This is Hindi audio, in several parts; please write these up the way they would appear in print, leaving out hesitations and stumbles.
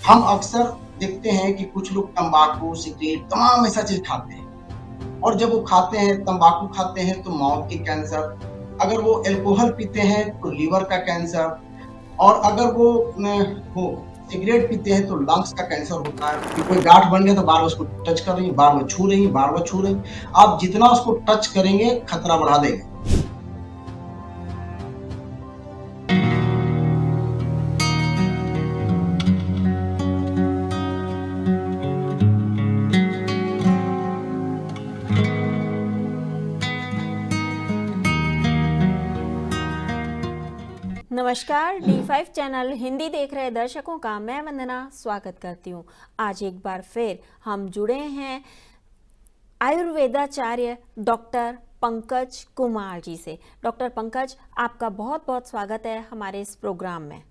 हम अक्सर देखते हैं कि कुछ लोग तंबाकू, सिगरेट तमाम ऐसा चीज़ खाते हैं और जब वो खाते हैं, तंबाकू खाते हैं तो माउथ की कैंसर, अगर वो अल्कोहल पीते हैं तो लीवर का कैंसर और अगर वो सिगरेट पीते हैं तो लंग्स का कैंसर होता है कि कोई गाँठ बन गया तो बार-बार उसको टच कर रही हैं, बार-बार छू रही हैं, बार-बार छू रही हैं। आप जितना उसको टच करेंगे खतरा बढ़ा देगा। नमस्कार, D5 चैनल हिंदी देख रहे दर्शकों का मैं वंदना स्वागत करती हूँ। आज एक बार फिर हम जुड़े हैं आयुर्वेदाचार्य डॉक्टर पंकज कुमार जी से। डॉक्टर पंकज, आपका बहुत बहुत स्वागत है हमारे इस प्रोग्राम में।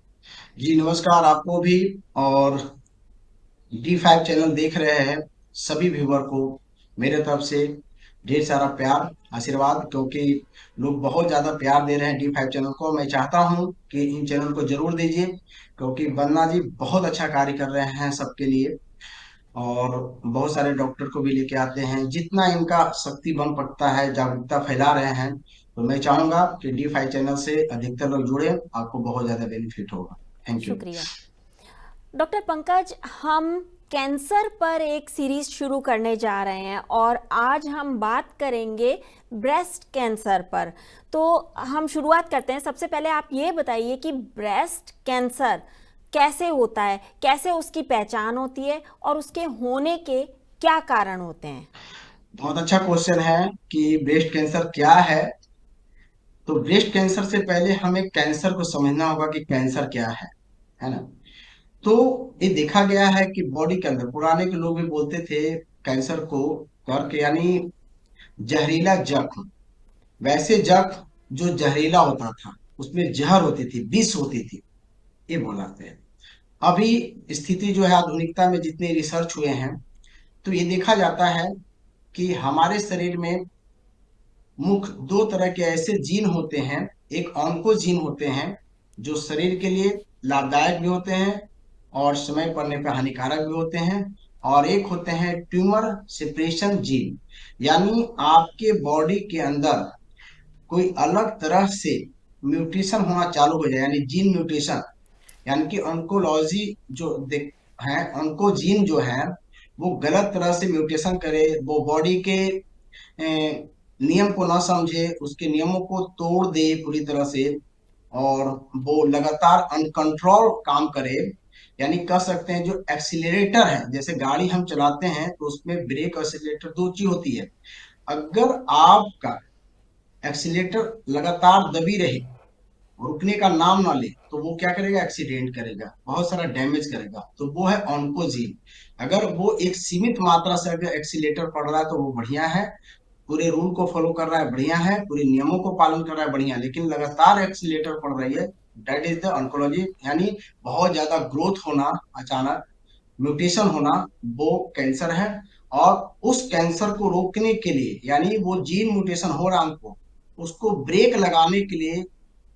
जी, नमस्कार आपको भी और D5 चैनल देख रहे हैं सभी व्यूवर को मेरे तरफ से ढेर सारा प्यार, आशीर्वाद क्योंकि लोग बहुत ज़्यादा प्यार दे रहे हैं D5 चैनल को। मैं चाहता हूँ कि इन चैनल को ज़रूर दीजिए क्योंकि वंदना जी बहुत अच्छा कार्य कर रहे हैं सबके लिए और बहुत सारे डॉक्टर को भी लेके आते हैं। जितना इनका शक्ति बन पड़ता है, जागरूकता फैला रहे हैं, तो मैं चाहूँगा कि D5 चैनल से अधिकतर लोग जुड़ें, आपको बहुत ज़्यादा बेनिफिट होगा। Thank you. शुक्रिया। डॉक्टर पंकज, हम कैंसर पर एक सीरीज शुरू करने जा रहे हैं और आज हम बात करेंगे ब्रेस्ट कैंसर पर। तो हम शुरुआत करते हैं। सबसे पहले आप ये बताइए कि ब्रेस्ट कैंसर कैसे होता है, कैसे उसकी पहचान होती है और उसके होने के क्या कारण होते हैं। बहुत अच्छा क्वेश्चन है कि ब्रेस्ट कैंसर क्या है। तो ब्रेस्ट कैंसर से पहले हमें कैंसर को समझना होगा कि कैंसर क्या है ना। तो ये देखा गया है कि बॉडी के अंदर पुराने के लोग भी बोलते थे कैंसर को कर्क यानी जहरीला जख्म। वैसे जख्म जो जहरीला होता था उसमें जहर होती थी, विष होती थी, ये बोलाते हैं। अभी स्थिति जो है आधुनिकता में जितने रिसर्च हुए हैं तो ये देखा जाता है कि हमारे शरीर में मुख्य दो तरह के ऐसे जीन होते हैं। एक ऑन्कोजीन होते हैं जो शरीर के लिए लाभदायक भी होते हैं और समय पड़ने पर हानिकारक भी होते हैं। और एक होते हैं ट्यूमर सेपरेशन जीन, यानी आपके बॉडी के अंदर कोई अलग तरह से म्यूटेशन होना चालू हो जाए, यानी जीन म्यूटेशन, यानी कि ऑन्कोलॉजी जो है, ऑन्कोजीन जो है वो गलत तरह से म्यूटेशन करे, वो बॉडी के नियम को ना समझे, उसके नियमों को तोड़ दे पूरी तरह से और वो लगातार अनकंट्रोल काम करे। यानी कह सकते हैं जो एक्सीलरेटर है, जैसे गाड़ी हम चलाते हैं तो उसमें ब्रेक और एक्सीलरेटर दो चीज होती है। अगर आपका एक्सीलरेटर लगातार दबी रहे, रुकने का नाम ना ले, तो वो क्या करेगा, एक्सीडेंट करेगा, बहुत सारा डैमेज करेगा। तो वो है ऑन्कोजीन। अगर वो एक सीमित मात्रा से अगर एक्सीलेटर पड़ रहा है तो वो बढ़िया है, पूरे रूल को फॉलो कर रहा है बढ़िया है, पूरे नियमों को पालन कर रहा है बढ़िया। लेकिन लगातार एक्सीलेटर पड़ रही है, दैट इज द ऑन्कोलॉजी, यानी बहुत ज्यादा ग्रोथ होना, अचानक म्यूटेशन होना, वो कैंसर है। और उस कैंसर को रोकने के लिए, यानी वो जीन म्यूटेशन हो रहा है हमको, उसको ब्रेक लगाने के लिए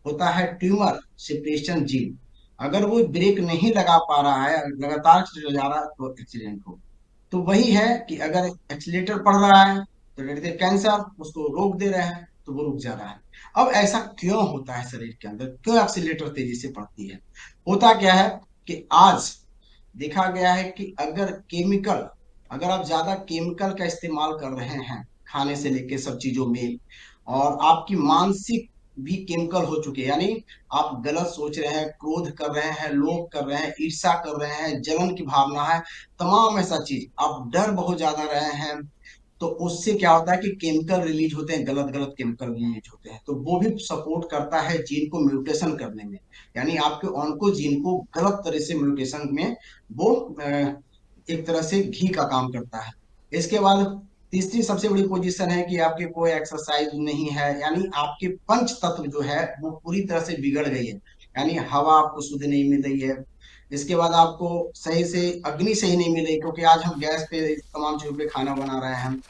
होता है ट्यूमर सेपरेशन जीन। अगर वो ब्रेक नहीं लगा पा रहा है, लगातार चल जा रहा है, तो एक्सीडेंट हो। तो वही है कि अगर एक्सीलेटर पड़ रहा है तो कहते हैं कैंसर, उसको रोक दे रहे हैं तो वो रुक जा रहा है। अब ऐसा क्यों होता है शरीर के अंदर, क्यों एक्सीलेटर तेजी से पड़ती है? होता क्या है कि आज देखा गया है कि अगर आप ज्यादा केमिकल का इस्तेमाल कर रहे हैं खाने से लेके सब चीजों में, और आपकी मानसिक भी केमिकल हो चुकी है, यानी आप गलत सोच रहे हैं, क्रोध कर रहे हैं, लोभ कर रहे हैं, ईर्ष्या कर रहे हैं, जलन की भावना है, तमाम ऐसा चीज, आप डर बहुत ज्यादा रहे हैं, तो उससे क्या होता है कि केमिकल रिलीज होते हैं, गलत गलत केमिकल रिलीज होते हैं, तो वो भी सपोर्ट करता है जीन को म्यूटेशन करने में। यानी आपके ऑन्को जीन को गलत तरह से म्यूटेशन में वो एक तरह से घी का काम करता है। इसके बाद तीसरी सबसे बड़ी पोजीशन है कि आपके कोई एक्सरसाइज नहीं है, यानी आपके पंच तत्व जो है वो पूरी तरह से बिगड़ गई है, यानी हवा आपको शुद्ध नहीं मिल रही है। इसके बाद आपको सही से अग्नि सही नहीं मिल रही, क्योंकि आज हम गैस पे तमाम चीजों पे खाना बना रहे हैं।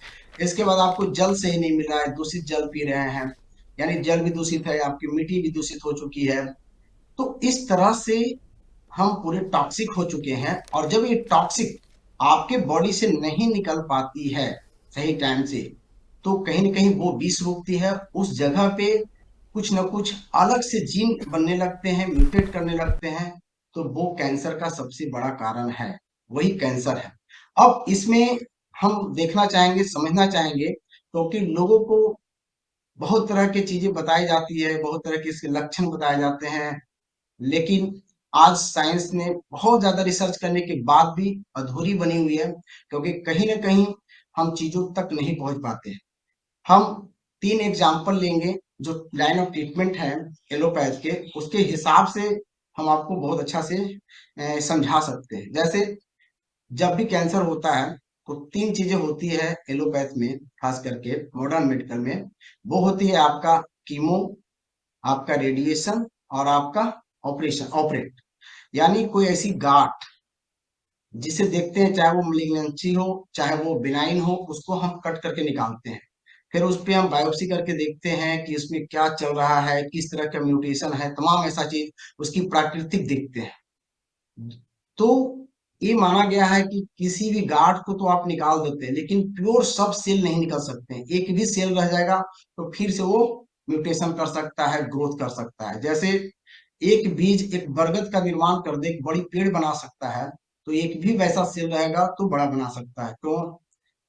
इसके बाद आपको जल सही नहीं मिल रहा है, दूषित जल पी रहे हैं, यानी जल भी दूषित है, आपकी मिट्टी भी दूषित हो चुकी है। तो इस तरह से हम पूरे टॉक्सिक हो चुके हैं, और जब ये टॉक्सिक आपके बॉडी से नहीं निकल पाती है सही टाइम से, तो कहीं ना कहीं वो विष रोकती है उस जगह पे। कुछ ना कुछ अलग से जीन बनने लगते हैं, म्यूटेट करने लगते हैं। तो वो कैंसर का सबसे बड़ा कारण है, वही कैंसर है। अब इसमें हम देखना चाहेंगे, समझना चाहेंगे, क्योंकि लोगों को बहुत तरह की चीजें बताई जाती है, बहुत तरह के इसके लक्षण बताए जाते हैं, लेकिन आज साइंस ने बहुत ज्यादा रिसर्च करने के बाद भी अधूरी बनी हुई है, क्योंकि कहीं ना कहीं हम चीजों तक नहीं पहुंच पाते हैं। हम 3 एग्जाम्पल लेंगे जो लाइन ऑफ ट्रीटमेंट है एलोपैथ के, उसके हिसाब से हम आपको बहुत अच्छा से समझा सकते हैं। जैसे जब भी कैंसर होता है तो 3 चीजें होती है एलोपैथ में, खास करके मॉडर्न मेडिकल में। वो होती है आपका कीमो, आपका रेडिएशन, और आपका ऑपरेट। यानी कोई ऐसी गांठ जिसे देखते हैं, चाहे वो malignancy हो चाहे वो बिनाइन हो, उसको हम कट करके निकालते हैं। फिर उस पे हम बायोप्सी करके देखते हैं कि उसमें क्या चल रहा है, किस तरह का म्यूटेशन है, तमाम ऐसा चीज उसकी प्राकृतिक देखते हैं। तो ये माना गया है कि किसी भी गांठ को तो आप निकाल देते हैं, लेकिन प्योर सब सेल नहीं निकल सकते हैं। एक भी सेल रह जाएगा तो फिर से वो म्यूटेशन कर सकता है, ग्रोथ कर सकता है। जैसे एक बीज एक बरगद का निर्माण कर दे, एक बड़ी पेड़ बना सकता है, तो एक भी वैसा सेल रहेगा तो बड़ा बना सकता है। तो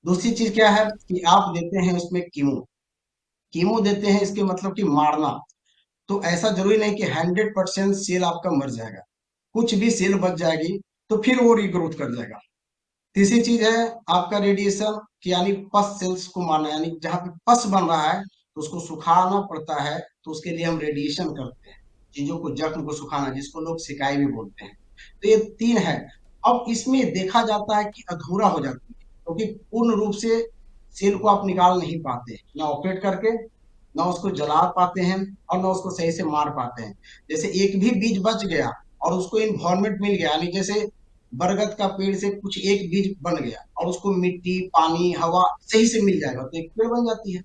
दूसरी चीज क्या है कि आप देते हैं उसमें कीमो। कीमो देते हैं इसके मतलब कि मारना। तो ऐसा जरूरी नहीं कि 100% सेल आपका मर जाएगा, कुछ भी सेल बच जाएगी तो फिर वो रीग्रोथ कर जाएगा। तीसरी चीज है आपका रेडिएशन, कि यानी पस सेल्स को मारना, यानी जहां पे पस बन रहा है तो उसको सुखाना पड़ता है, तो उसके लिए हम रेडिएशन करते हैं, चीजों को, जख्म को सुखाना, जिसको लोग सिकाई भी बोलते हैं। तो ये 3 है। अब इसमें देखा जाता है कि अधूरा हो जाती है, क्योंकि पूर्ण रूप से सेल को आप निकाल नहीं पाते, ना ऑपरेट करके, ना उसको जला पाते हैं, और ना उसको सही से मार पाते हैं। जैसे एक भी बीज बच गया और उसको इन्वायरमेंट मिल गया, यानी जैसे बरगद का पेड़ से कुछ एक बीज बन गया और उसको मिट्टी, पानी, हवा सही से मिल जाएगा तो एक पेड़ बन जाती है।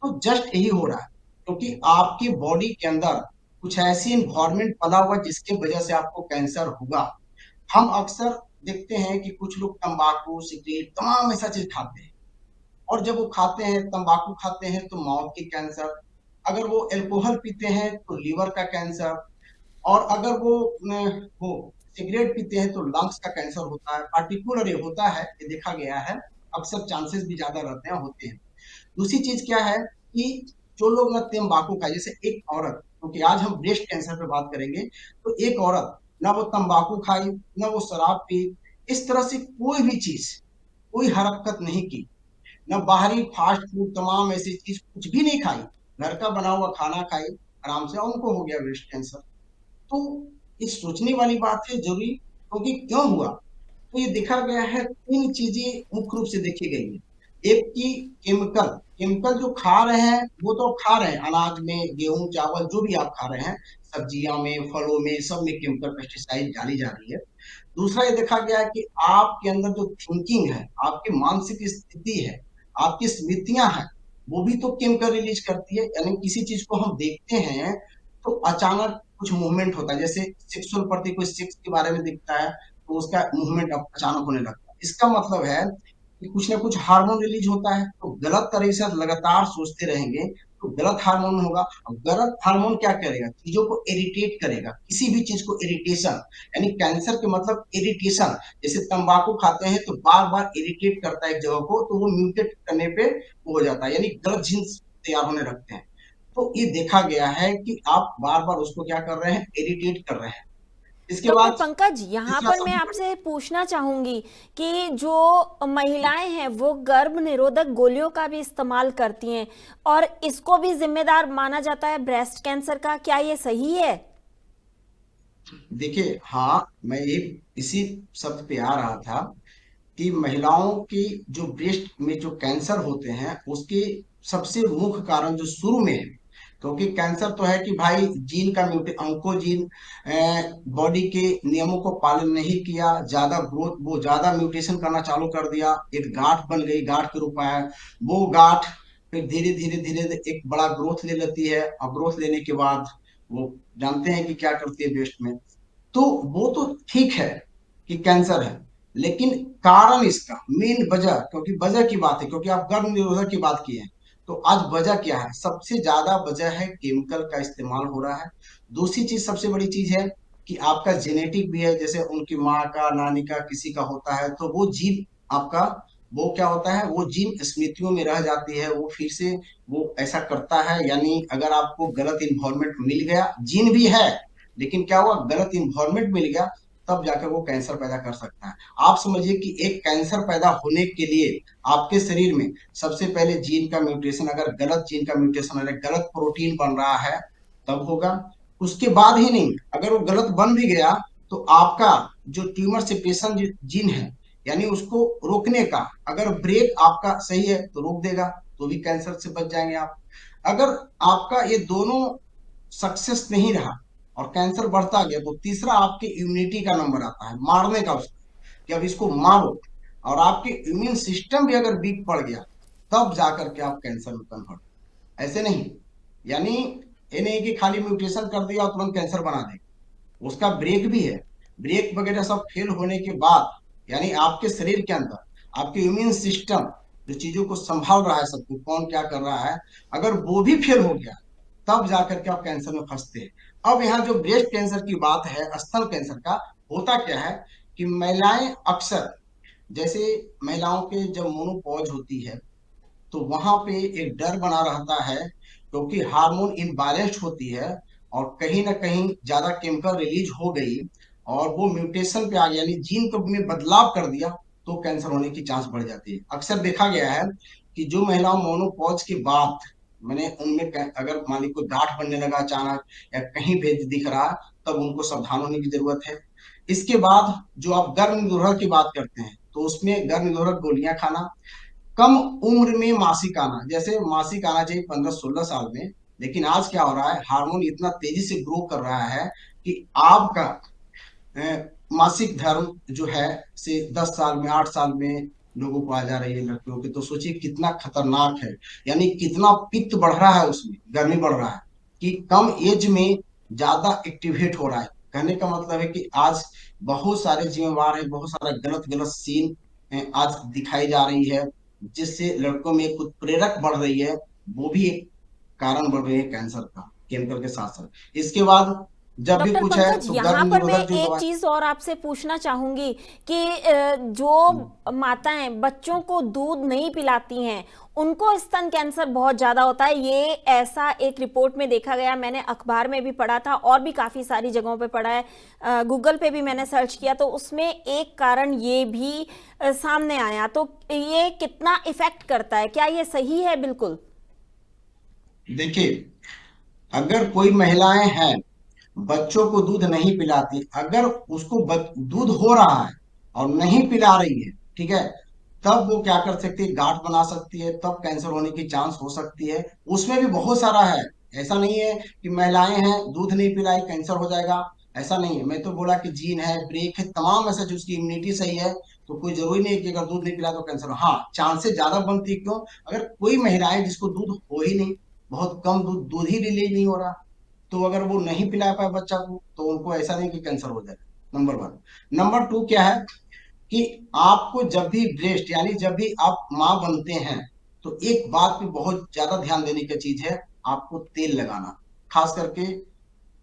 तो जस्ट यही हो रहा है, क्योंकि आपकी बॉडी के अंदर कुछ ऐसी इन्वायरमेंट पला हुआ जिसकी वजह से आपको कैंसर होगा। हम अक्सर देखते हैं कि कुछ लोग तंबाकू, सिगरेट, तमाम ऐसा चीज खाते हैं, और जब वो खाते हैं, तंबाकू खाते हैं तो माउथ की कैंसर, अगर वो अल्कोहल पीते हैं तो लीवर का कैंसर, और अगर वो सिगरेट पीते हैं तो लंग्स का कैंसर होता है। पार्टिकुलर ये होता है, ये देखा गया है, अक्सर चांसेस भी ज्यादा रहते हैं, होते हैं। दूसरी चीज क्या है कि जो लोग ना तंबाकू खाए, जैसे एक औरत, क्योंकि आज हम ब्रेस्ट कैंसर पे बात करेंगे, तो एक औरत ना वो तंबाकू खाई, ना वो शराब पी, इस तरह से कोई भी चीज, कोई हरकत नहीं की, ना बाहरी फास्ट फूड, तमाम ऐसी चीज कुछ भी नहीं खाई, घर का बना हुआ खाना खाई, आराम से, और उनको हो गया ब्रेस्ट कैंसर। तो ये सोचने वाली बात है जरूरी, क्योंकि क्यों हुआ? तो ये देखा गया है, 3 चीजें मुख्य रूप से देखी गई है। एक की केमिकल, केमिकल जो खा रहे हैं वो तो खा रहे हैं, अनाज में, गेहूं, चावल, जो भी आप खा रहे हैं, सब्जियां में, फलों में, सब में केमिकल, पेस्टिसाइड डाली जा रही है। दूसरा ये देखा गया है कि आपके अंदर जो थिंकिंग है, आपकी मानसिक स्थिति है, आपकी स्मृतियां हैं, वो भी तो केमिकल रिलीज करती है। यानी किसी चीज को हम देखते हैं तो अचानक कुछ मूवमेंट होता है, जैसे सेक्सुअल प्रति कोई सेक्स के बारे में दिखता है तो उसका मूवमेंट अब अचानक होने लगता है। इसका मतलब है कि कुछ ना कुछ हार्मोन रिलीज होता है। तो गलत तरह से लगातार सोचते रहेंगे तो गलत हार्मोन होगा। अब गलत हार्मोन क्या करेगा? चीजों को इरिटेट करेगा, किसी भी चीज को इरिटेशन, यानी कैंसर के मतलब इरिटेशन। जैसे तंबाकू खाते हैं तो बार बार इरिटेट करता है एक जगह को, तो वो म्यूटेट करने पे वो हो जाता है, यानी गलत जीन्स तैयार होने लगते हैं। तो ये देखा गया है कि आप बार बार उसको क्या कर रहे हैं, इरिटेट कर रहे हैं। इसके डॉक्टर बाद पंकज, यहाँ तीसरा पर मैं सबसे आपसे पूछना चाहूंगी कि जो महिलाएं हैं वो गर्भ निरोधक गोलियों का भी इस्तेमाल करती हैं और इसको भी जिम्मेदार माना जाता है ब्रेस्ट कैंसर का, क्या ये सही है? देखिए, हाँ, मैं ये इसी शब्द पे आ रहा था कि महिलाओं की जो ब्रेस्ट में जो कैंसर होते हैं उसके सबसे मुख्य कारण जो शुरू में है, क्योंकि कैंसर तो है कि भाई जीन का म्यूटे ऑन्कोजीन बॉडी के नियमों को पालन नहीं किया, ज्यादा ग्रोथ, वो ज्यादा म्यूटेशन करना चालू कर दिया, एक गांठ बन गई, गांठ के रूप आया। वो गांठ फिर धीरे धीरे धीरे एक बड़ा ग्रोथ ले लेती है, और ग्रोथ लेने के बाद वो जानते हैं कि क्या करती है ब्रेस्ट में, तो वो तो ठीक है कि कैंसर है, लेकिन कारण इसका मेन वजह, क्योंकि वजह की बात है, क्योंकि आप गर्भ निरोधक की बात किए हैं, तो आज वजह क्या है? सबसे ज्यादा वजह है केमिकल का इस्तेमाल हो रहा है। दूसरी चीज, सबसे बड़ी चीज है कि आपका जेनेटिक भी है, जैसे उनकी माँ का, नानी का, किसी का होता है, तो वो जीन आपका, वो क्या होता है, वो जीन स्मृतियों में रह जाती है, वो फिर से वो ऐसा करता है। यानी अगर आपको गलत इन्वायरमेंट मिल गया, जीन भी है, लेकिन क्या हुआ, गलत इन्वायरमेंट मिल गया, तब जाकर वो कैंसर पैदा कर सकता है। आप समझिए कि एक कैंसर पैदा होने के लिए आपके शरीर में सबसे पहले जीन का म्यूटेशन, अगर गलत जीन का म्यूटेशन, अगर गलत प्रोटीन बन रहा है, तब होगा। उसके बाद ही नहीं, अगर वो गलत बन भी गया, तो आपका जो ट्यूमर सेप्रेशन जीन है, यानी उसको रोकने का, अगर ब्रेक आपका सही है तो रोक देगा, तो भी कैंसर से बच जाएंगे आप। अगर आपका ये दोनों सक्सेस नहीं रहा और कैंसर बढ़ता गया, तो तीसरा आपके इम्यूनिटी का नंबर आता है, मारने का उसका, कि अब इसको मारो। और आपके इम्यून सिस्टम भी अगर वीक पड़ गया, तब जाकर के आप कैंसर में कन्वर्ट, ऐसे नहीं। यानी ये नहीं कि खाली म्यूटेशन कर दिया और तुरंत कैंसर बना देगा, उसका ब्रेक भी है। ब्रेक वगैरह सब फेल होने के बाद, यानी आपके शरीर के अंदर आपके इम्यून सिस्टम जो चीजों को संभाल रहा है, सबको कौन क्या कर रहा है, अगर वो भी फेल हो गया, तब जाकर के आप कैंसर में फंसते हैं। अब यहाँ जो ब्रेस्ट कैंसर की बात है, स्तन कैंसर का, होता क्या है कि महिलाएं अक्सर, जैसे महिलाओं के जब मोनोपॉज होती है, तो वहां पे एक डर बना रहता है, क्योंकि हार्मोन इनबैलेंस्ड होती है, और कहीं ना कहीं ज्यादा केमिकल रिलीज हो गई, और वो म्यूटेशन पे आ गया, यानी जीन को में बदलाव कर दिया, तो कैंसर होने की चांस बढ़ जाती है। अक्सर देखा गया है कि जो महिला मोनोपॉज के बाद, मैंने उनमें अगर मान ली कोई गांठ बनने लगा अचानक, या कहीं भेद दिख रहा, तब उनको सावधान होने की जरूरत है। इसके बाद जो आप गर्भ निरोधक की बात करते हैं, तो उसमें गर्भ निरोधक गोलियां खाना, कम उम्र में मासिक आना, जैसे मासिक आना चाहिए 15-16 साल में, लेकिन आज क्या हो रहा है, हार्मोन इतना तेजी से ग्रो कर रहा है कि आपका मासिक धर्म जो है से 10 साल में, 8 साल में लोगों को आ जा रही है लड़कियों के, तो सोचिए कितना खतरनाक है। यानी कितना पित्त बढ़ रहा है, उसमें गर्मी बढ़ रहा है, कि कम एज में ज्यादा एक्टिवेट हो रहा है। कहने का मतलब है कि आज बहुत सारे जिम्मेवार है, बहुत सारा गलत गलत सीन आज दिखाई जा रही है, जिससे लड़कों में एक उत्प्रेरक बढ़ रही है, वो भी एक कारण बढ़ रही है कैंसर का, केमिकल के साथ साथ। इसके बाद जब भी डॉक्टर कुछ है पंकज, तो गर्भ यहाँ पर मैं निरोधक जो एक दवा। चीज और आपसे पूछना चाहूंगी कि जो माताएं बच्चों को दूध नहीं पिलाती हैं, उनको स्तन कैंसर बहुत ज्यादा होता है। ये ऐसा एक रिपोर्ट में देखा गया, मैंने अखबार में भी पढ़ा था और भी काफी सारी जगहों पे पढ़ा है, गूगल पे भी मैंने सर्च किया, तो उसमें एक कारण ये भी सामने आया। तो ये कितना इफेक्ट करता है, क्या ये सही है? बिल्कुल। देखिए, अगर कोई महिलाएं हैं बच्चों को दूध नहीं पिलाती, अगर उसको दूध हो रहा है और नहीं पिला रही है, ठीक है, तब वो क्या कर सकती है, गांठ बना सकती है, तब कैंसर होने की चांस हो सकती है। उसमें भी बहुत सारा है, ऐसा नहीं है कि महिलाएं हैं दूध नहीं पिलाई कैंसर हो जाएगा, ऐसा नहीं है। मैं तो बोला कि जीन है, ब्रेक है, तमाम ऐसा, जो उसकी इम्यूनिटी सही है, तो कोई जरूरी नहीं है कि अगर दूध नहीं पिला तो कैंसर हो। हाँ, चांसेस ज्यादा बनती है, क्यों? अगर कोई महिलाएं जिसको दूध हो ही नहीं, बहुत कम दूध, दूध ही रिलीज नहीं हो रहा, तो अगर वो नहीं पिला पाए बच्चा को, तो उनको ऐसा नहीं कि कैंसर हो जाएगा, नंबर वन। नंबर टू क्या है कि आपको जब भी ब्रेस्ट, यानी जब भी आप माँ बनते हैं, तो एक बात पे बहुत ज्यादा ध्यान देने की चीज है, आपको तेल लगाना, खास करके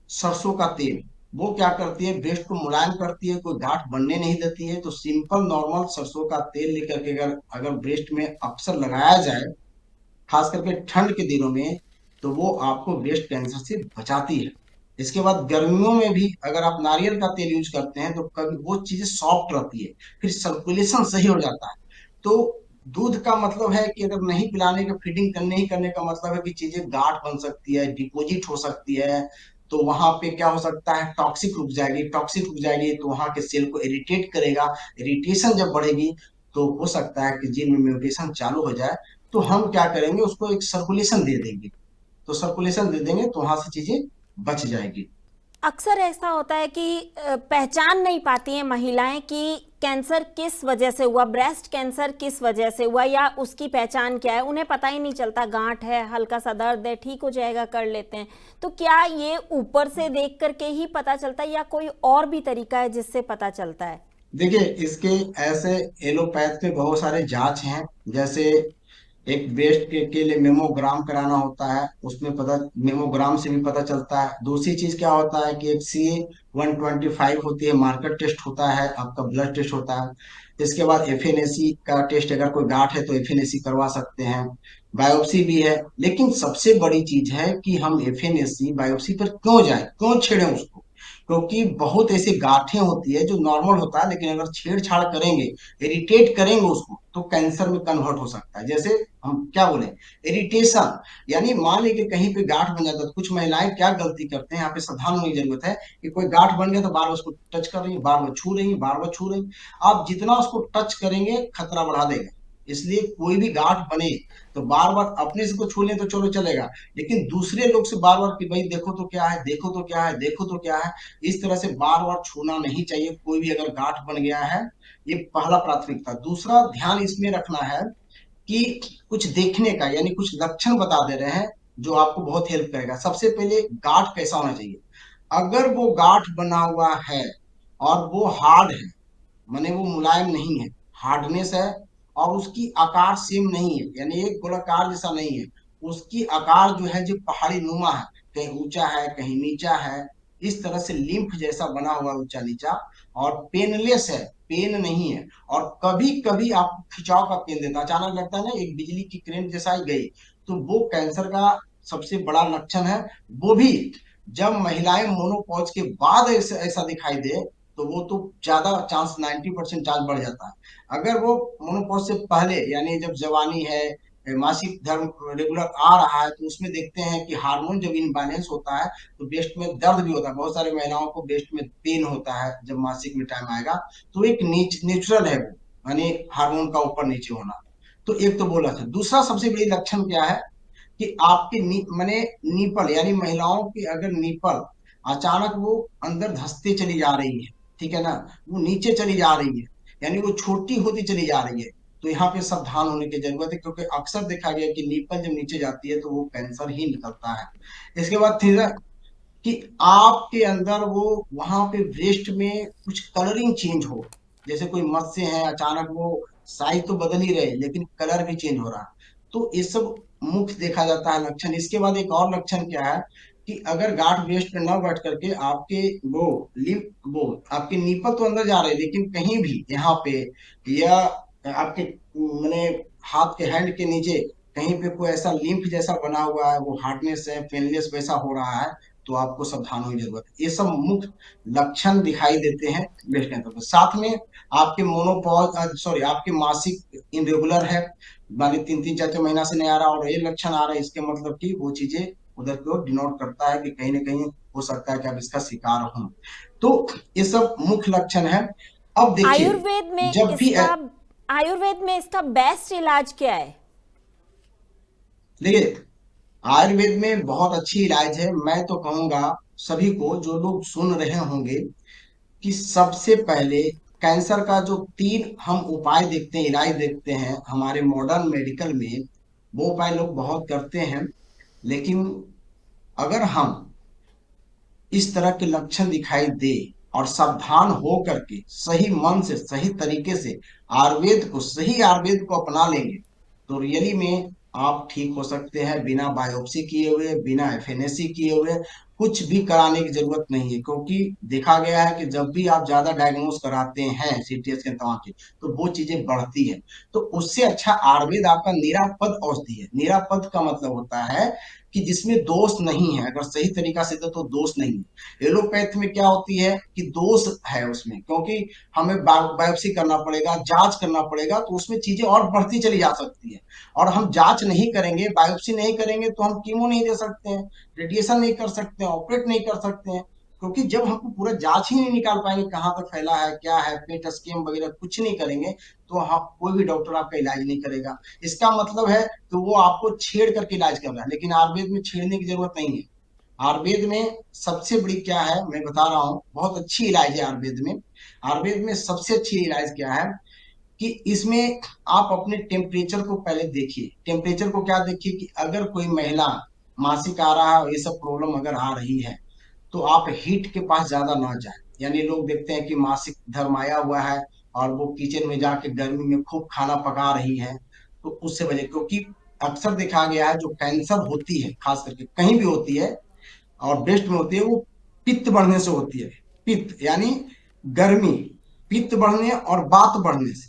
सरसों का तेल। वो क्या करती है, ब्रेस्ट को मुलायम करती है, कोई गांठ बनने नहीं देती है। तो सिंपल नॉर्मल सरसों का तेल लेकर के अगर अगर ब्रेस्ट में अक्सर लगाया जाए, खास करके ठंड के दिनों में, तो वो आपको ब्रेस्ट कैंसर से बचाती है। इसके बाद गर्मियों में भी अगर आप नारियल का तेल यूज करते हैं, तो कभी वो चीजें सॉफ्ट रहती है, फिर सर्कुलेशन सही हो जाता है। तो दूध का मतलब है कि अगर नहीं पिलाने का, फीडिंग करने ही करने का मतलब है कि चीजें गांठ बन सकती है, डिपोजिट हो सकती है, तो वहां पे क्या हो सकता है, टॉक्सिक रुक जाएगी, टॉक्सिक रुक जाएगी तो वहां के सेल को इरिटेट करेगा, इरिटेशन जब बढ़ेगी, तो हो सकता है कि जीन में म्यूटेशन चालू हो जाए। तो हम क्या करेंगे, उसको एक सर्कुलेशन दे देंगे, तो सर्कुलेशन दे देंगे तो वहां से चीजें बच जाएगी। अक्सर ऐसा होता है कि पहचान नहीं पाती हैं महिलाएं कि कैंसर किस वजह से हुआ, ब्रेस्ट कैंसर किस वजह से हुआ या उसकी पहचान क्या है, उन्हें पता ही नहीं चलता, गांठ है, हल्का सा दर्द है, ठीक हो जाएगा, कर लेते हैं। तो क्या ये ऊपर से देख करके ही पता चलता है या कोई और भी तरीका है जिससे पता चलता है? देखिए, इसके ऐसे एलोपैथ में बहुत सारे जांच हैं। जैसे एक ब्रेस्ट के लिए मेमोग्राम कराना होता है, उसमें पता, मेमोग्राम से भी पता चलता है। दूसरी चीज क्या होता है कि एक CA-125 होती है, मार्कर टेस्ट होता है, आपका ब्लड टेस्ट होता है। इसके बाद FNAC का टेस्ट, अगर कोई गांठ है तो FNAC करवा सकते हैं। बायोप्सी भी है, लेकिन सबसे बड़ी चीज है कि हम FNAC बायोप्सी पर क्यों जाए, क्यों छेड़े उसको। क्योंकि बहुत ऐसी गांठें होती है जो नॉर्मल होता है, लेकिन अगर छेड़छाड़ करेंगे, इरिटेट करेंगे उसको, तो कैंसर में कन्वर्ट हो सकता है। जैसे हम क्या बोले, इरिटेशन, यानी मान लीजिए कहीं पे गांठ बन जाता है। तो कुछ महिलाएं क्या गलती करते हैं, यहाँ पे सावधान होने की जरूरत है कि कोई गांठ बन गया तो बार बार उसको टच कर रही है, बार बार छू रही है, बार बार छू रही है। आप जितना उसको टच करेंगे खतरा बढ़ा देगा। इसलिए कोई भी गांठ बने तो बार बार, अपने से तो छू लें तो चलो चलेगा, लेकिन दूसरे लोग से बार बार कि भाई देखो तो क्या है, देखो तो क्या है, देखो तो क्या है, इस तरह से बार बार छूना नहीं चाहिए कोई भी अगर गांठ बन गया है। ये पहला प्राथमिकता। दूसरा ध्यान इसमें रखना है कि कुछ देखने का, यानी कुछ लक्षण बता दे रहे हैं जो आपको बहुत हेल्प करेगा। सबसे पहले, गांठ कैसा होना चाहिए। अगर वो गांठ बना हुआ है और वो हार्ड है, माने वो मुलायम नहीं है, हार्डनेस है, और उसकी आकार सेम नहीं है, यानी एक गोलाकार जैसा नहीं है, उसकी आकार जो है जो पहाड़ी नुमा है, कहीं ऊंचा है कहीं नीचा है, इस तरह से लिम्फ जैसा बना हुआ ऊंचा नीचा, और पेनलेस है, पेन नहीं है, और कभी कभी आपको खिंचाव का पेन देता है, अचानक लगता है ना एक बिजली की करंट जैसा ही गई, तो वो कैंसर का सबसे बड़ा लक्षण है। वो भी जब महिलाएं मोनोपॉज के बाद ऐसा ऐसा दिखाई दे, तो वो तो ज्यादा चांस, 90% चांस बढ़ जाता है। अगर वो मोनोपॉज से पहले, यानी जब जवानी है, मासिक धर्म रेगुलर आ रहा है, तो उसमें देखते हैं कि हार्मोन जब इनबैलेंस होता है तो ब्रेस्ट में दर्द भी होता है। बहुत सारी महिलाओं को ब्रेस्ट में पेन होता है जब मासिक में टाइम आएगा। तो एक नेचुरल है वो, यानी हार्मोन का ऊपर नीचे होना। तो एक तो बोला था। दूसरा सबसे बड़ी लक्षण क्या है कि आपके माने नीपल, यानी महिलाओं की अगर नीपल अचानक वो अंदर धंसते चली जा रही है, ठीक है ना, वो नीचे चली जा रही है, यानी वो छोटी होती चली जा रही है, तो यहाँ पे सावधान होने की जरूरत है। क्योंकि अक्सर देखा गया कि नीपल जब नीचे जाती है तो वो कैंसर ही निकलता है। इसके बाद तीसरा, कि आपके अंदर वो, वहां पे ब्रेस्ट में कुछ कलरिंग चेंज हो, जैसे कोई मत्स्य है, अचानक वो साइज तो बदल ही रहे लेकिन कलर भी चेंज हो रहा है। तो ये सब मुख्य देखा जाता है लक्षण। इसके बाद एक और लक्षण क्या है कि अगर गांठ ब्रेस्ट पे न बैठ करके आपके वो लिप, वो आपके नीपल तो अंदर जा रहे हैं, लेकिन कहीं भी यहाँ पे या आपके मैंने हाथ के हैंड के नीचे कहीं पे कोई ऐसा लिम्फ जैसा बना हुआ है, वो हार्डनेस है, पेनलेस वैसा हो रहा है, तो आपको सावधान होने की जरूरत है। ये सब मुख्य लक्षण दिखाई देते हैं ब्रेस्ट कैंसर में। साथ में आपके मोनोपॉज, सॉरी, आपके मासिक इनरेगुलर है, माने 3-3 4-4 महीना से नहीं आ रहा और ये लक्षण आ रहा है, इसके मतलब कि वो चीजें उधर की ओर डिनोट करता है कि कहीं ना कहीं हो सकता है कि आप इसका शिकार हो। तो ये सब मुख्य लक्षण है। अब देखिए, आयुर्वेद में जब भी इसका आयुर्वेद में इसका बेस्ट इलाज क्या है? देखिए, आयुर्वेद में बहुत अच्छी इलाज है। मैं तो कहूंगा सभी को, जो लोग सुन रहे होंगे, कि सबसे पहले कैंसर का जो 3 हम उपाय देखते हैं, इलाज देखते हैं हमारे मॉडर्न मेडिकल में, वो उपाय लोग बहुत करते हैं। लेकिन अगर हम इस तरह के लक्षण दिखाई दे और सावधान हो करके सही मन से, सही तरीके से आयुर्वेद को, सही आयुर्वेद को अपना लेंगे, तो रियली में आप ठीक हो सकते हैं, बिना बायोप्सी किए हुए, बिना FNAC किए हुए। कुछ भी कराने की जरूरत नहीं है, क्योंकि देखा गया है कि जब भी आप ज्यादा डायग्नोज कराते हैं CT स्कैन तमाम के, तो वो चीजें बढ़ती है। तो उससे अच्छा आयुर्वेद आपका निरापद औषधि है। निरापद का मतलब होता है कि जिसमें दोष नहीं है, अगर सही तरीका से तो दोष नहीं है। एलोपैथ में क्या होती है कि दोष है उसमें, क्योंकि हमें बायोप्सी करना पड़ेगा, जांच करना पड़ेगा, तो उसमें चीजें और बढ़ती चली जा सकती है। और हम जांच नहीं करेंगे, बायोप्सी नहीं करेंगे, तो हम कीमो नहीं दे सकते हैं, रेडिएशन नहीं कर सकते हैं, ऑपरेट नहीं कर सकते हैं। क्योंकि जब हमको पूरा जांच ही नहीं निकाल पाएंगे कहाँ तक फैला है, क्या है, पेट स्कैन वगैरह कुछ नहीं करेंगे, तो हम, कोई भी डॉक्टर आपका इलाज नहीं करेगा। इसका मतलब है कि वो आपको छेड़ करके इलाज कर रहा है, लेकिन आयुर्वेद में छेड़ने की जरूरत नहीं है। आयुर्वेद में सबसे बड़ी क्या है मैं बता रहा हूँ, बहुत अच्छी इलाज है आयुर्वेद में। आयुर्वेद में सबसे अच्छी इलाज क्या है कि इसमें आप अपने टेम्परेचर को पहले देखिए। टेम्परेचर को क्या देखिए कि अगर कोई महिला मासिक आ रहा है और ये सब प्रॉब्लम अगर आ रही है, तो आप हीट के पास ज्यादा ना जाए। यानी लोग देखते हैं कि मासिक धर्म आया हुआ है और वो किचन में जाके गर्मी में खूब खाना पका रही है, तो उससे वजह, क्योंकि अक्सर देखा गया है जो कैंसर होती है खास करके कहीं भी होती है और ब्रेस्ट में होती है, वो पित्त बढ़ने से होती है। पित्त यानी गर्मी, पित्त बढ़ने और वात बढ़ने से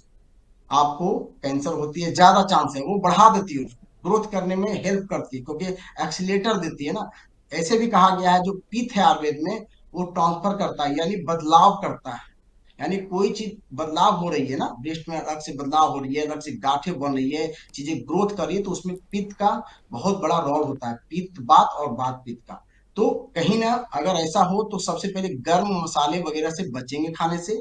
आपको कैंसर होती है, ज्यादा चांस है। वो बढ़ा देती है, उसको ग्रोथ करने में हेल्प करती है क्योंकि एक्सीलेटर देती है ना। ऐसे भी कहा गया है जो पित्त है आयुर्वेद में, वो ट्रांसफर करता है यानी बदलाव करता है। यानी कोई चीज बदलाव हो रही है ना, ब्रेस्ट में अलग से बदलाव हो रही है, अलग से गांठें बन रही है, चीजें ग्रोथ कर रही है, तो उसमें पित्त का बहुत बड़ा रोल होता है, पित्त बात और बात पित्त का। तो कहीं ना अगर ऐसा हो तो सबसे पहले गर्म मसाले वगैरह से बचेंगे खाने से,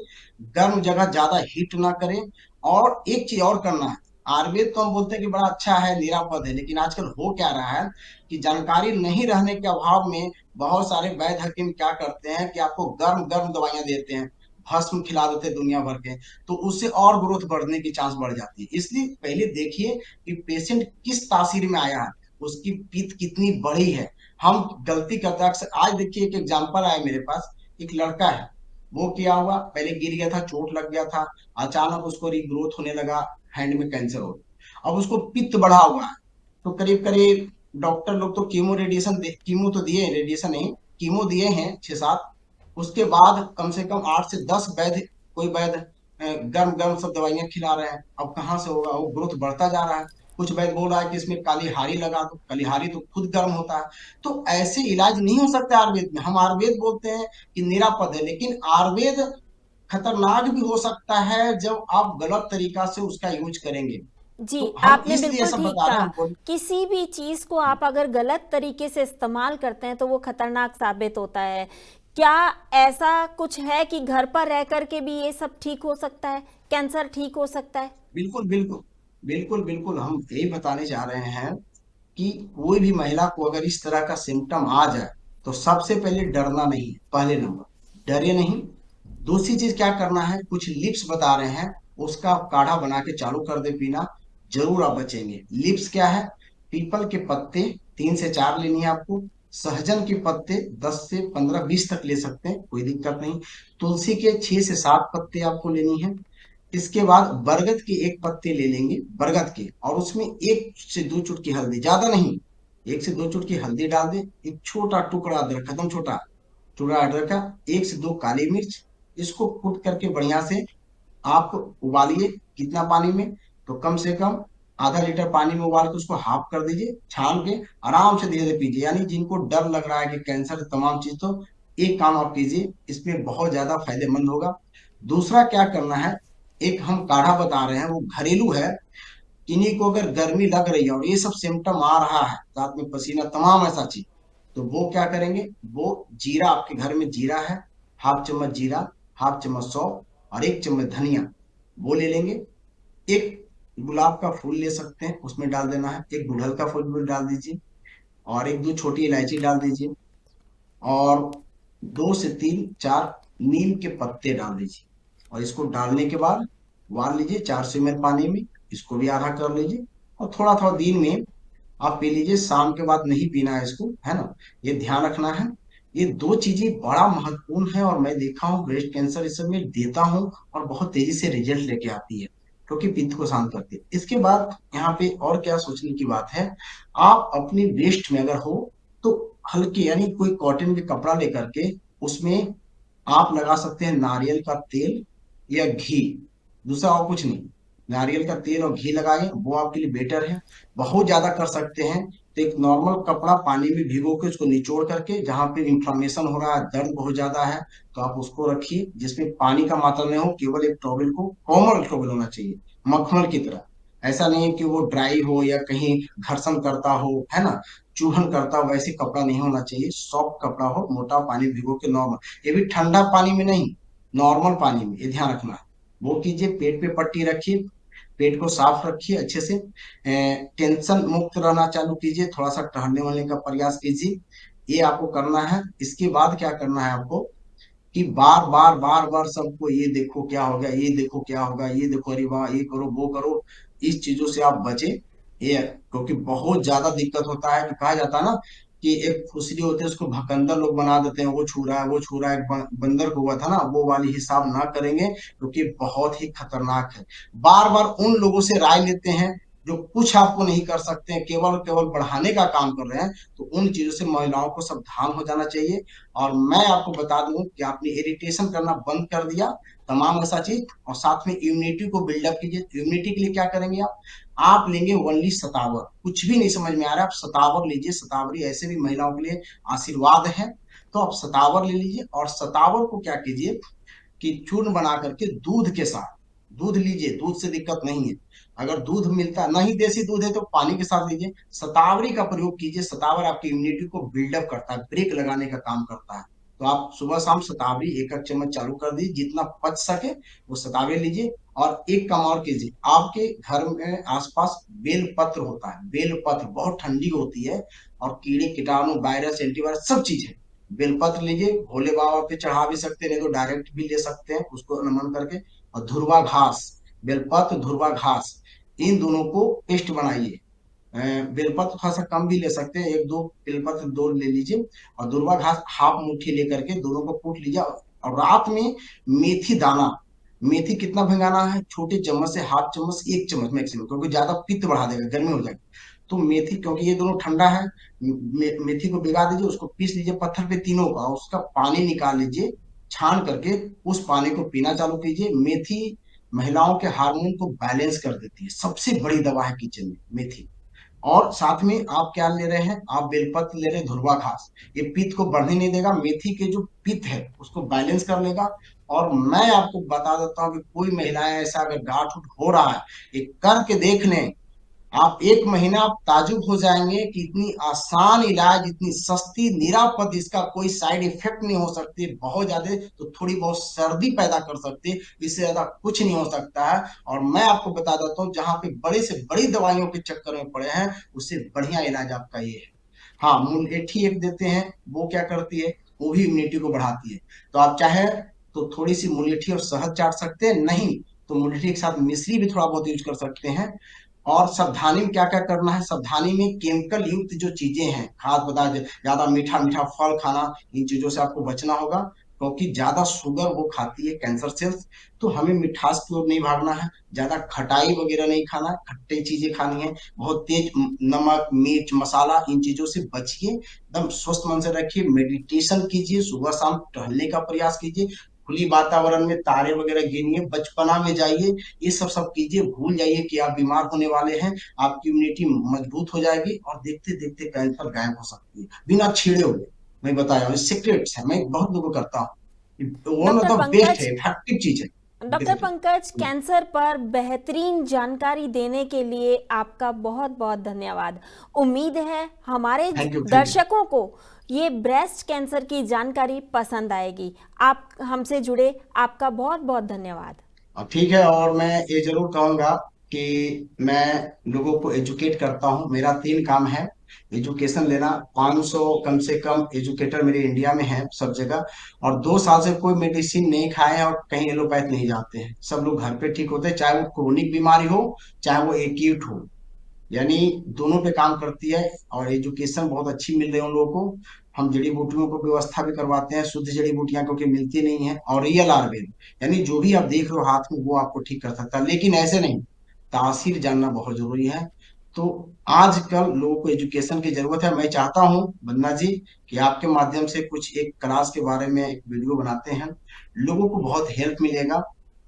गर्म जगह ज्यादा हीट ना करें। और एक चीज और करना है, आयुर्वेद तो हम बोलते हैं कि बड़ा अच्छा है, निरापद है, लेकिन आजकल हो क्या रहा है कि जानकारी नहीं रहने के अभाव में बहुत सारे वैद्य हकीम क्या करते हैं कि आपको गर्म गर्म दवाइयां देते हैं, भस्म खिला देते हैं दुनिया भर के, तो उससे और ग्रोथ बढ़ने की चांस बढ़ जाती है। इसलिए पहले देखिए कि पेशेंट किस तासीर में आया है, उसकी पीठ कितनी बड़ी है। हम गलती करते हैं अक्सर। आज देखिए एक एग्जांपल आया मेरे पास, एक लड़का है, वो क्या हुआ, पहले गिर गया था, चोट लग गया था, अचानक उसको रिग्रोथ होने लगा, हैंड में कैंसर हो गया। अब उसको पित्त बढ़ा हुआ है, तो करीब करीब डॉक्टर लोग तो कीमो रेडिएशन कीमो तो दिए, रेडिएशन नहीं, कीमो दिए हैं 6-7। उसके बाद कम से कम 8 से 10 वैद्य, कोई वैद्य गर्म गर्म सब दवाइयां खिला रहे हैं। अब कहाँ से होगा, वो ग्रोथ बढ़ता जा रहा है। कुछ वैद्य बोल रहा है कि इसमें काली हारी लगा दो, काली हारी तो खुद गर्म होता है। तो ऐसे इलाज नहीं हो सकता आयुर्वेद में। हम आयुर्वेद बोलते हैं कि निरापद है, लेकिन आयुर्वेद खतरनाक भी हो सकता है जब आप गलत तरीका से उसका यूज करेंगे। जी, तो हम आपने इसलिए बिल्कुल सब ठीक बता रहे हैं, कहा। हम बोल। किसी भी चीज़ को आप अगर गलत तरीके से इस्तेमाल करते हैं तो वो खतरनाक साबित होता है। क्या ऐसा कुछ है कि घर पर रह कर के भी ये सब ठीक हो सकता है, कैंसर ठीक हो सकता है? बिल्कुल बिल्कुल, बिल्कुल बिल्कुल, हम यही बताने जा रहे हैं कि कोई भी महिला को अगर इस तरह का सिम्टम आ जाए, तो सबसे पहले डरना नहीं है, पहले नंबर डरे नहीं। दूसरी चीज क्या करना है, कुछ लिप्स बता रहे हैं, उसका आप काढ़ा बना के चालू कर दे पीना, जरूर आप बचेंगे। लिप्स क्या है, पीपल के पत्ते 3 से 4 लेनी है आपको, सहजन के पत्ते 10 से 15 20 तक ले सकते हैं, कोई दिक्कत नहीं। तुलसी के 6 से 7 पत्ते आपको लेनी है। इसके बाद बरगद के एक पत्ते ले लेंगे, बरगद के, और उसमें 1 से 2 चुटकी हल्दी, ज्यादा नहीं, 1 से 2 चुटकी हल्दी डाल दें। एक छोटा टुकड़ा अदरक, खत्म छोटा टुकड़ा अदरक का, 1 से 2 काली मिर्च, इसको कूट करके बढ़िया से आप उबालिए। कितना पानी में, तो कम से कम आधा लीटर पानी में उबाल के उसको हाफ कर दीजिए, छान के आराम से धीरे धीरे पीजिए। यानी जिनको डर लग रहा है कि कैंसर तमाम चीज, तो एक काम आप कीजिए, इसमें बहुत ज्यादा फायदेमंद होगा। दूसरा क्या करना है, एक हम काढ़ा बता रहे हैं, वो घरेलू है। किन्हीं को अगर गर्मी लग रही है और ये सब सिम्टम आ रहा है, रात में पसीना तमाम ऐसा चीज, तो वो क्या करेंगे, वो जीरा, आपके घर में जीरा है, हाफ चम्मच जीरा, हाफ चम्मच सौंफ और 1 चम्मच धनिया, वो ले लेंगे। एक गुलाब का फूल ले सकते हैं, उसमें डाल देना है, एक गुड़हल का फूल भी डाल दीजिए, और 1-2 छोटी इलायची डाल दीजिए, और 2 से 3 4 नीम के पत्ते डाल दीजिए। और इसको डालने के बाद उबाल लीजिए 400 ml पानी में, इसको भी आधा कर लीजिए। और थोड़ा थोड़ा दिन में आप पी लीजिए, शाम के बाद नहीं पीना है इसको, है ना, ये ध्यान रखना है। ये दो चीजें बड़ा महत्वपूर्ण है, और मैं देखा हूँ ब्रेस्ट कैंसर इस समय देता हूँ और बहुत तेजी से रिजल्ट लेके आती है, क्योंकि पित्त को शांत करती है। इसके बाद यहाँ पे और क्या सोचने की बात है, आप अपनी ब्रेस्ट में अगर हो तो हल्के यानी कोई कॉटन के कपड़ा लेकर के उसमें आप लगा सकते हैं नारियल का तेल या घी, दूसरा और कुछ नहीं। नारियल का तेल और घी लगाएं, वो आपके लिए बेटर है। बहुत ज्यादा कर सकते हैं तो एक नॉर्मल कपड़ा पानी में भिगो के उसको निचोड़ करके, जहां पे इंफ्लेमेशन हो रहा है, दर्द बहुत ज्यादा है, तो आप उसको रखिए, जिसमें पानी का मात्रा नहीं हो, केवल एक टॉवल को, कोमल टॉवल होना चाहिए, मखमल की तरह। ऐसा नहीं है कि वो ड्राई हो या कहीं घर्षण करता हो, है ना, चूहन करता हो, वैसे कपड़ा नहीं होना चाहिए। सॉफ्ट कपड़ा हो, मोटा पानी भिगो के नॉर्मल, ये भी ठंडा पानी में नहीं, नॉर्मल पानी में, ये ध्यान रखना है। वो कीजिए, पेट पे पट्टी रखिए, पेट को साफ रखिए अच्छे से, टेंशन मुक्त रहना चालू कीजिए, थोड़ा सा टहलने वहलने का प्रयास कीजिए। ये आपको करना है। इसके बाद क्या करना है आपको कि बार बार बार बार सबको ये देखो क्या हो गया, ये देखो क्या होगा, ये देखो, अरे वाह, ये करो वो करो, इस चीजों से आप बचे। ये क्योंकि बहुत ज्यादा दिक्कत होता है कि कहा जाता है ना कि एक फुसरी होती है उसको भकंदर लोग बना देते हैं, वो छू रहा है वो छू रहा है। एक बंदर को हुआ था ना, वो वाली हिसाब ना करेंगे क्योंकि बहुत ही खतरनाक है। बार बार उन लोगों से राय लेते हैं जो कुछ आपको नहीं कर सकते हैं, केवल केवल बढ़ाने का काम कर रहे हैं। तो उन चीजों से महिलाओं को सावधान हो जाना चाहिए। और मैं आपको बता दूं कि आपने इरिटेशन करना बंद कर दिया, तमाम ऐसा चीज, और साथ में इम्यूनिटी को बिल्डअप कीजिए। इम्यूनिटी के लिए क्या करेंगे आप लेंगे ओनली शतावर। कुछ भी नहीं समझ में आ रहा है, आप शतावर लीजिए। शतावरी ऐसे भी महिलाओं के लिए आशीर्वाद है। तो आप शतावर ले लीजिए, और शतावर को क्या कीजिए कि चूर्ण बना करके दूध के साथ, दूध लीजिए, दूध से दिक्कत नहीं है। अगर दूध मिलता नहीं, देसी दूध है तो पानी के साथ लीजिए। शतावरी का प्रयोग कीजिए। शतावर आपकी इम्यूनिटी को बिल्डअप करता है, ब्रेक लगाने का काम करता है। तो आप सुबह शाम शतावरी एक एक चम्मच चालू कर दीजिए, जितना पच सके वो शतावरी लीजिए। और एक काम और कीजिए, आपके घर में आसपास बेल पत्र होता है, बेल पत्र बहुत ठंडी होती है, और कीड़े कीटाणु वायरस एंटीवायरस सब चीज है। बेलपत्र लीजिए, भोले बाबा पे चढ़ा भी सकते हैं, नहीं तो डायरेक्ट भी ले सकते हैं उसको नमन करके। और धुर्वा घास, बेलपत्र धुर्वा घास, इन दोनों को पेस्ट बनाइए। बेलपत्र थोड़ा सा कम भी ले सकते हैं, एक दो बेलपत्र दो ले लीजिए, और दुर्वा घास हाफ मुट्ठी लेकर के दोनों को कूट लीजिए। और रात में मेथी दाना, मेथी कितना भिंगाना है, छोटे चम्मच से हाफ चम्मच, एक चम्मच मैक्सिमम, क्योंकि ज्यादा पित्त बढ़ा देगा, गर्मी हो जाएगी। तो मेथी, क्योंकि ये दोनों ठंडा है, मेथी को भिगा दीजिए, उसको पीस लीजिए पत्थर पे तीनों का, उसका पानी निकाल लीजिए छान करके, उस पानी को पीना चालू कीजिए। मेथी महिलाओं के हार्मोन को बैलेंस कर देती है, सबसे बड़ी दवा है किचन में मेथी। और साथ में आप क्या ले रहे हैं, आप बेलपत्र ले रहे हैं, धुर्वा घास, ये पित्त को बढ़ने नहीं देगा, मेथी के जो पित्त है उसको बैलेंस कर लेगा। और मैं आपको बता देता हूँ कि कोई महिलाएं ऐसा अगर गांठ उठ हो रहा है, ये करके देख लें, आप एक महीना आप ताजुब हो जाएंगे कि इतनी आसान इलाज, इतनी सस्ती, निरापद, इसका कोई साइड इफेक्ट नहीं हो सकती। बहुत ज्यादा तो थोड़ी बहुत सर्दी पैदा कर सकती है, इससे ज्यादा कुछ नहीं हो सकता है। और मैं आपको बता देता हूँ, जहां पे बड़े से बड़ी दवाइयों के चक्कर में पड़े हैं, उससे बढ़िया इलाज आपका ये है। हाँ, मुलेठी एक देते हैं, वो क्या करती है, वो भी इम्यूनिटी को बढ़ाती है। तो आप चाहे तो थोड़ी सी मुलेठी और शहद चाट सकते हैं, नहीं तो मुलेठी के साथ मिश्री भी थोड़ा बहुत यूज कर सकते हैं। और सावधानी में क्या क्या करना है, सावधानी में केमिकल युक्त जो चीजें हैं, खाद्य पदार्थ, ज्यादा मीठा मीठा फल खाना, इन चीजों से आपको बचना होगा, क्योंकि ज्यादा शुगर वो खाती है कैंसर सेल्स। तो हमें मिठास की ओर नहीं भागना है, ज्यादा खटाई वगैरह नहीं खाना, खट्टे चीजें खानी है, बहुत तेज नमक मिर्च मसाला, इन चीजों से बचिए। एकदम स्वस्थ मन से रखिए, मेडिटेशन कीजिए, सुबह शाम टहलने का प्रयास कीजिए, खुली वातावरण में तारे वगैरह गिनिए, बचपना में जाइए, ये सब सब कीजिए। भूल जाइए कि आप बीमार होने वाले हैं, आपकी इम्यूनिटी मजबूत हो जाएगी, और देखते देखते कैंसर गायब हो सकती है बिना छेड़े हुए। मैं बताया हूँ, सीक्रेट्स है, मैं बहुत लोगों को करता हूँ, one of doctor the best Pankaj है, इफेक्टिव चीज है। डॉक्टर देखिए, पंकज, कैंसर पर बेहतरीन जानकारी देने के लिए आपका बहुत बहुत धन्यवाद। उम्मीद है हमारे थैंक यू थैंक यू। दर्शकों को ये ब्रेस्ट कैंसर की जानकारी पसंद आएगी। आप हमसे जुड़े, आपका बहुत बहुत धन्यवाद। अब ठीक है, और मैं ये जरूर कहूंगा कि मैं लोगों को एजुकेट करता हूँ, मेरा तीन काम है। एजुकेशन लेना, 500 कम से कम एजुकेटर मेरे इंडिया में है सब जगह, और 2 साल से कोई मेडिसिन नहीं खाए हैं, और कहीं एलोपैथ नहीं जाते हैं, सब लोग घर पे ठीक होते हैं, चाहे वो क्रोनिक बीमारी हो चाहे वो एक्यूट हो, यानी दोनों पे काम करती है। और एजुकेशन बहुत अच्छी मिल रही है उन लोगों को। हम जड़ी बूटियों को व्यवस्था भी करवाते हैं, शुद्ध जड़ी बूटियां क्योंकि मिलती नहीं है, और रियल आयुर्वेद, यानी जो भी आप देख रहे हो हाथ में वो आपको ठीक कर सकता है, लेकिन ऐसे नहीं, तासीर जानना बहुत जरूरी है। तो आजकल लोगों को एजुकेशन की जरूरत है। मैं चाहता हूँ बन्ना जी कि आपके माध्यम से कुछ एक क्लास के बारे में एक वीडियो बनाते हैं, लोगों को बहुत हेल्प मिलेगा।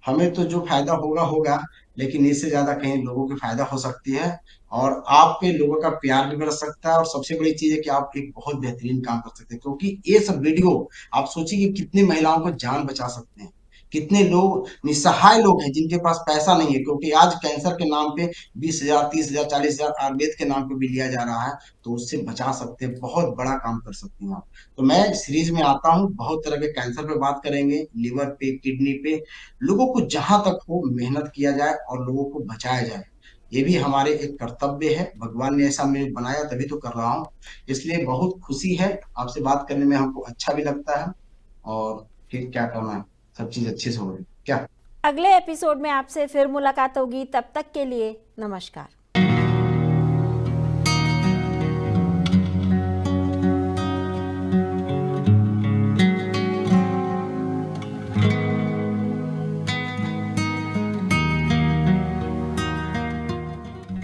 हमें तो जो फायदा होगा होगा, लेकिन इससे ज्यादा कहीं लोगों की फायदा हो सकती है, और आप पे लोगों का प्यार भी बढ़ सकता है। और सबसे बड़ी चीज है कि आप एक बहुत बेहतरीन काम कर सकते हैं, क्योंकि ये सब वीडियो आप सोचिए कि कितनी महिलाओं को जान बचा सकते हैं। कितने लोग निसहाय लोग हैं जिनके पास पैसा नहीं है, क्योंकि आज कैंसर के नाम पे 20,000 30,000 40,000 आयुर्वेद के नाम पे भी लिया जा रहा है। तो उससे बचा सकते हैं, बहुत बड़ा काम कर सकती हैं आप। तो मैं सीरीज में आता हूँ, बहुत तरह के कैंसर पे बात करेंगे, लिवर पे, किडनी पे, लोगों को जहां तक हो मेहनत किया जाए और लोगों को बचाया जाए। ये भी हमारे एक कर्तव्य है, भगवान ने ऐसा मैं बनाया तभी तो कर रहा हूँ। इसलिए बहुत खुशी है, आपसे बात करने में हमको अच्छा भी लगता है। और फिर क्या करना है, सब चीज अच्छे से हो रही क्या। अगले एपिसोड में आपसे फिर मुलाकात होगी, तब तक के लिए नमस्कार।